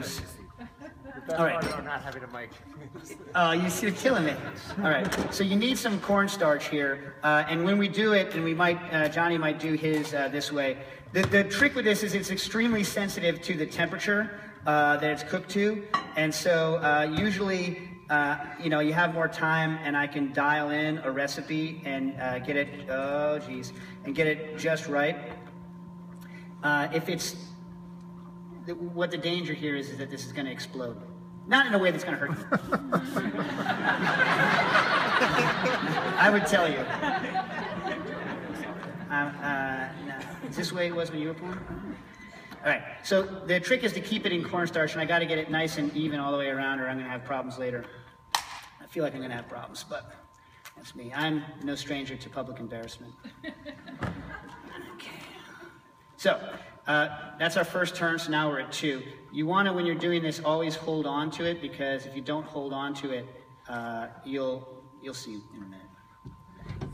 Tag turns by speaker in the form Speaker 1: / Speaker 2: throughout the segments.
Speaker 1: loose.
Speaker 2: All right. I'm not having a mic.
Speaker 1: Oh, you're killing me. All right. So you need some cornstarch here, and when we do it, and we might, Johnny might do his this way. The trick with this is it's extremely sensitive to the temperature that it's cooked to, and so usually, you know, you have more time, and I can dial in a recipe and get it. Oh, geez, and get it just right. If it's what the danger here is that this is going to explode. Not in a way that's going to hurt you. I would tell you. No. Is this the way it was when you were born? All right, so the trick is to keep it in cornstarch, and I got to get it nice and even all the way around, or I'm going to have problems later. I feel like I'm going to have problems, but that's me. I'm no stranger to public embarrassment. Okay. So, that's our first turn, so now we're at 2. You want to, when you're doing this, always hold on to it, because if you don't hold on to it, you'll see in a minute.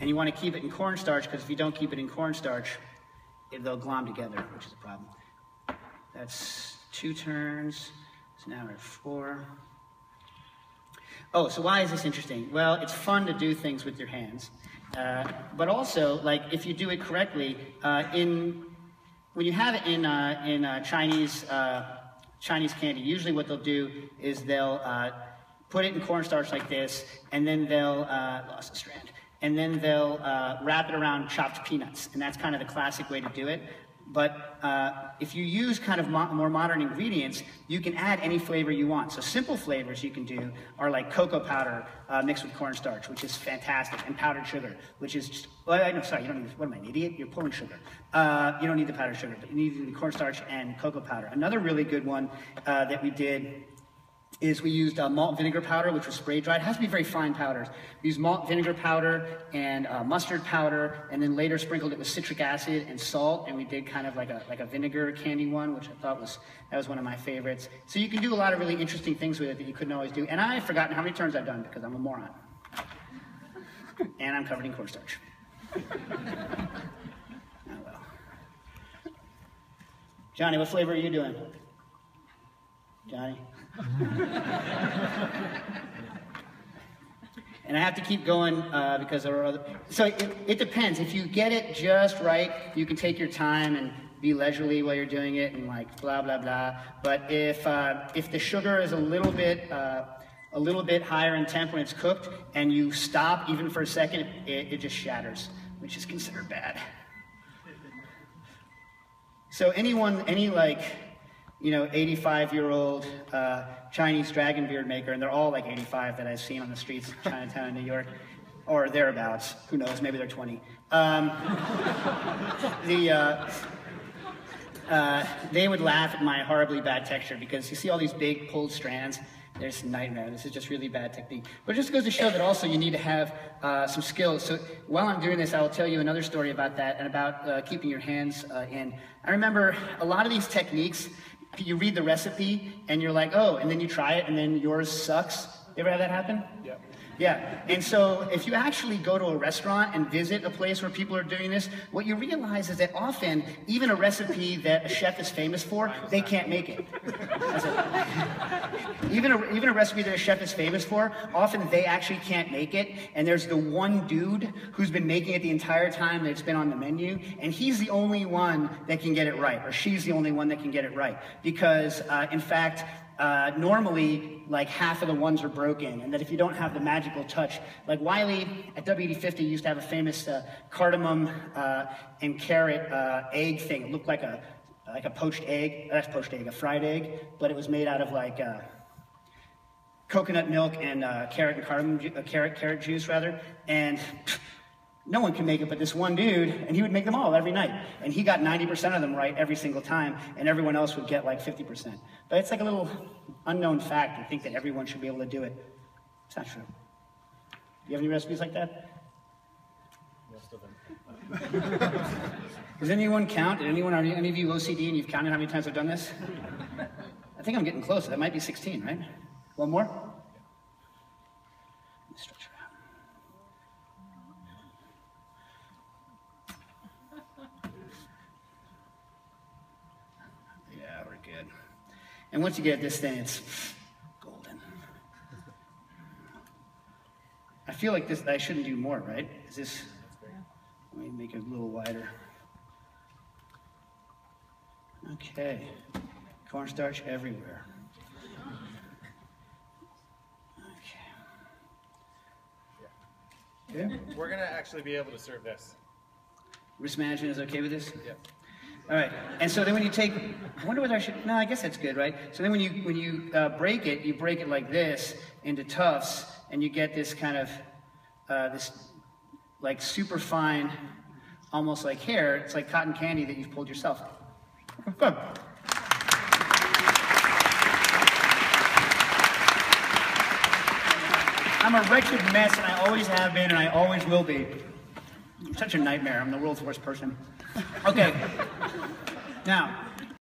Speaker 1: And you want to keep it in cornstarch, because if you don't keep it in cornstarch, they'll glom together, which is a problem. That's 2 turns, so now we're at 4. Oh, so why is this interesting? Well, it's fun to do things with your hands, but also, like, if you do it correctly, when you have it in Chinese candy, usually what they'll do is they'll put it in cornstarch like this, and then they'll lost the strand, and then they'll wrap it around chopped peanuts, and that's kind of the classic way to do it. But if you use kind of more modern ingredients, you can add any flavor you want. So simple flavors you can do are like cocoa powder mixed with cornstarch, which is fantastic, and powdered sugar, which is just, well, no, sorry, you don't need, what am I, an idiot? You're pulling sugar. You don't need the powdered sugar, but you need the cornstarch and cocoa powder. Another really good one that we did is we used malt vinegar powder, which was spray dried. It has to be very fine powders. We used malt vinegar powder and mustard powder, and then later sprinkled it with citric acid and salt, and we did kind of like a vinegar candy one, which I thought was one of my favorites. So you can do a lot of really interesting things with it that you couldn't always do. And I've forgotten how many turns I've done because I'm a moron. And I'm covered in cornstarch. Oh well. Johnny, what flavor are you doing? Johnny? And I have to keep going because there are other... So it depends. If you get it just right, you can take your time and be leisurely while you're doing it and like blah, blah, blah. But if the sugar is a little bit higher in temp when it's cooked and you stop even for a second, it just shatters, which is considered bad. So any like, you know, 85-year-old Chinese dragon beard maker, and they're all like 85 that I've seen on the streets of Chinatown in New York, or thereabouts, who knows, maybe they're 20. They would laugh at my horribly bad texture, because you see all these big pulled strands. There's a nightmare. This is just really bad technique. But it just goes to show that also you need to have some skills. So while I'm doing this, I will tell you another story about that and about keeping your hands in. I remember a lot of these techniques, you read the recipe and you're like, oh, and then you try it and then yours sucks. You ever have that happen? Yeah. Yeah, and so if you actually go to a restaurant and visit a place where people are doing this, what you realize is that often, even a recipe that a chef is famous for, they can't make it. Even a recipe that a chef is famous for, often they actually can't make it, and there's the one dude who's been making it the entire time that it's been on the menu, and he's the only one that can get it right, or she's the only one that can get it right, because in fact, normally, like half of the ones are broken, and that if you don't have the magical touch, like Wiley at WD-50 used to have a famous cardamom and carrot egg thing. It looked like a poached egg. That's poached egg, a fried egg, but it was made out of like coconut milk and carrot and cardamom, carrot juice rather, and no one can make it but this one dude, and he would make them all every night. And he got 90% of them right every single time, and everyone else would get like 50%. But it's like a little unknown fact. I think that everyone should be able to do it. It's not true. Do you have any recipes like that?
Speaker 2: Most of them.
Speaker 1: Does anyone count? Are any of you OCD and you've counted how many times I've done this? I think I'm getting close. That might be 16, right? One more? Let me stretch it out. And And once you get this thing, it's golden. I feel like this, I shouldn't do more, right? Is this, let me make it a little wider. Okay, cornstarch everywhere. Okay.
Speaker 3: Yeah. We're going to actually be able to serve this.
Speaker 1: Risk management is okay with this?
Speaker 3: Yeah.
Speaker 1: All right, and so then when you take, I wonder whether I should, no, I guess that's good, right? So then when you break it like this into tufts, and you get this kind of, this like super fine, almost like hair. It's like cotton candy that you've pulled yourself. Good. I'm a wretched mess, and I always have been, and I always will be. I'm such a nightmare. I'm the world's worst person. Okay. Now,